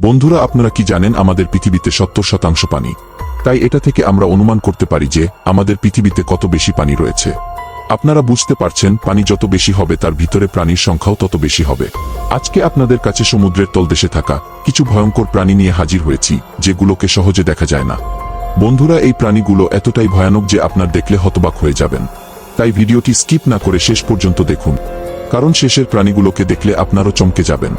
বন্ধুরা, আপনারা কি জানেন আমাদের পৃথিবীতে 70% পানি। তাই এটা থেকে আমরা অনুমান করতে পারি যে আমাদের পৃথিবীতে কত বেশি পানি রয়েছে। আপনারা বুঝতে পারছেন, পানি যত বেশি হবে তার ভিতরে প্রাণীর সংখ্যাও তত বেশি হবে। আজকে আপনাদের কাছে সমুদ্রের তলদেশে থাকা কিছু ভয়ঙ্কর প্রাণী নিয়ে হাজির হয়েছি, যেগুলোকে সহজে দেখা যায় না। বন্ধুরা, এই প্রাণীগুলো এতটাই ভয়ানক যে আপনার দেখলে হতবাক হয়ে যাবেন। তাই ভিডিওটি স্কিপ না করে শেষ পর্যন্ত দেখুন, কারণ শেষের প্রাণীগুলোকে দেখলে আপনারও চমকে যাবেন।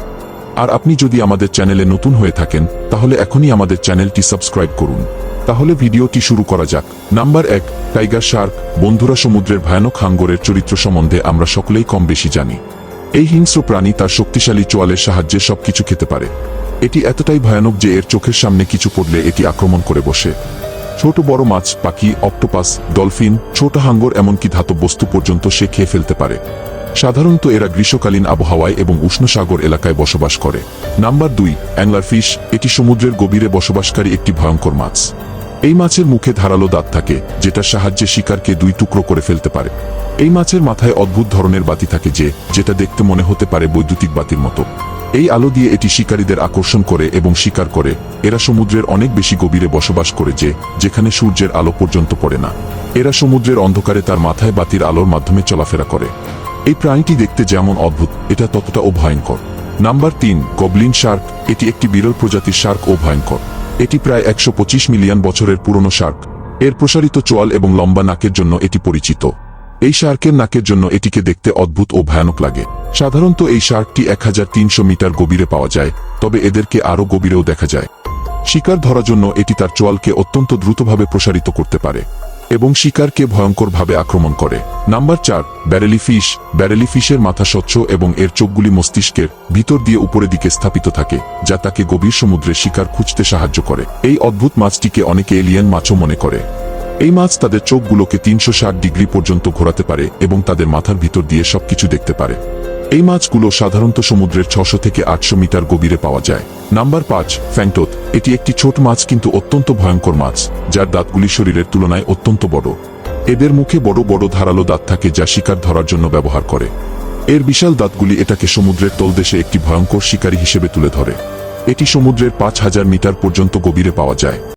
আর আপনি যদি আমাদের চ্যানেলে নতুন হয়ে থাকেন, তাহলে এখনই আমাদের চ্যানেলটি সাবস্ক্রাইব করুন। তাহলে ভিডিওটি শুরু করা যাক। Number 1, tiger Shark. বন্ধুরা, সমুদ্রের ভয়ানক হাঙ্গরের চরিত্র সম্বন্ধে আমরা সকলেই কম বেশি জানি। এই হিংস্র প্রাণী তার শক্তিশালী চোয়ালের সাহায্যে সবকিছু খেতে পারে। এটি এতটাই ভয়ানক যে এর চোখের সামনে কিছু পড়লে এটি আক্রমণ করে বসে। ছোট বড় মাছ, পাখি, অক্টোপাস, ডলফিন, ছোট হাঙ্গর, এমনকি ধাতব বস্তু পর্যন্ত সে খেয়ে ফেলতে পারে। সাধারণত এরা গ্রীষ্মকালীন আবহাওয়ায় এবং উষ্ণ সাগর এলাকায় বসবাস করে। Number 2, anglerfish. এটি সমুদ্রের গভীরে বসবাসকারী একটি ভয়ঙ্কর মাছ। এই মাছের মুখে ধারালো দাঁত থাকে, যেটার সাহায্যে শিকারকে 2 টুকরো করে ফেলতে পারে। এই মাছের মাথায় অদ্ভুত ধরনের বাতি থাকে যেটা দেখতে মনে হতে পারে বৈদ্যুতিক বাতির মতো। এই আলো দিয়ে এটি শিকারীদের আকর্ষণ করে এবং শিকার করে। এরা সমুদ্রের অনেক বেশি গভীরে বসবাস করে যেখানে সূর্যের আলো পর্যন্ত পড়ে না। এরা সমুদ্রের অন্ধকারে তার মাথায় বাতির আলোর মাধ্যমে চলাফেরা করে। এই প্রাণীটি দেখতে যেমন অদ্ভুত, এটা ততটাও ভয়ঙ্কর। Number 3, Goblin Shark. এটি একটি বিরল প্রজাতির শার্ক ও ভয়ঙ্কর। এটি প্রায় 125 মিলিয়ন বছরের পুরনো শার্ক। এর প্রসারিত চোয়াল এবং লম্বা নাকের জন্য এটি পরিচিত। এই শার্কের নাকের জন্য এটিকে দেখতে অদ্ভুত ও ভয়ানক লাগে। সাধারণত এই শার্কটি 1300 মিটার গভীরে পাওয়া যায়, তবে এদেরকে আরও গভীরেও দেখা যায়। শিকার ধরার জন্য এটি তার চোয়ালকে অত্যন্ত দ্রুতভাবে প্রসারিত করতে পারে এবং শিকারকে ভয়ঙ্করভাবে আক্রমণ করে। Number 4, barreleye fish. ব্যারেলি ফিশের মাথা স্বচ্ছ এবং এর চোখগুলি মস্তিষ্কের ভিতর দিয়ে উপরের দিকে স্থাপিত থাকে, যা তাকে গভীর সমুদ্রে শিকার খুঁজতে সাহায্য করে। এই অদ্ভুত মাছটিকে অনেকে এলিয়েন মাছও মনে করে। এই মাছ তাদের চোখগুলোকে 360 ডিগ্রি পর্যন্ত ঘোরাতে পারে এবং তাদের মাথার ভিতর দিয়ে সবকিছু দেখতে পারে। এই মাছগুলো সাধারণত সমুদ্রের 600 থেকে 800 মিটার গভীরে পাওয়া যায়। নাম্বার 5, ফ্যাংটোথ। এটি একটি ছোট মাছ কিন্তু অত্যন্ত ভয়ঙ্কর মাছ, যার দাঁতগুলি শরীরের তুলনায় অত্যন্ত বড়। এদের মুখে বড় বড় ধারালো দাঁত থাকে যা শিকার ধরার জন্য ব্যবহার করে। এর বিশাল দাঁতগুলি এটাকে সমুদ্রের তলদেশে একটি ভয়ঙ্কর শিকারী হিসেবে তুলে ধরে। এটি সমুদ্রের 5000 মিটার পর্যন্ত গভীরে পাওয়া যায়।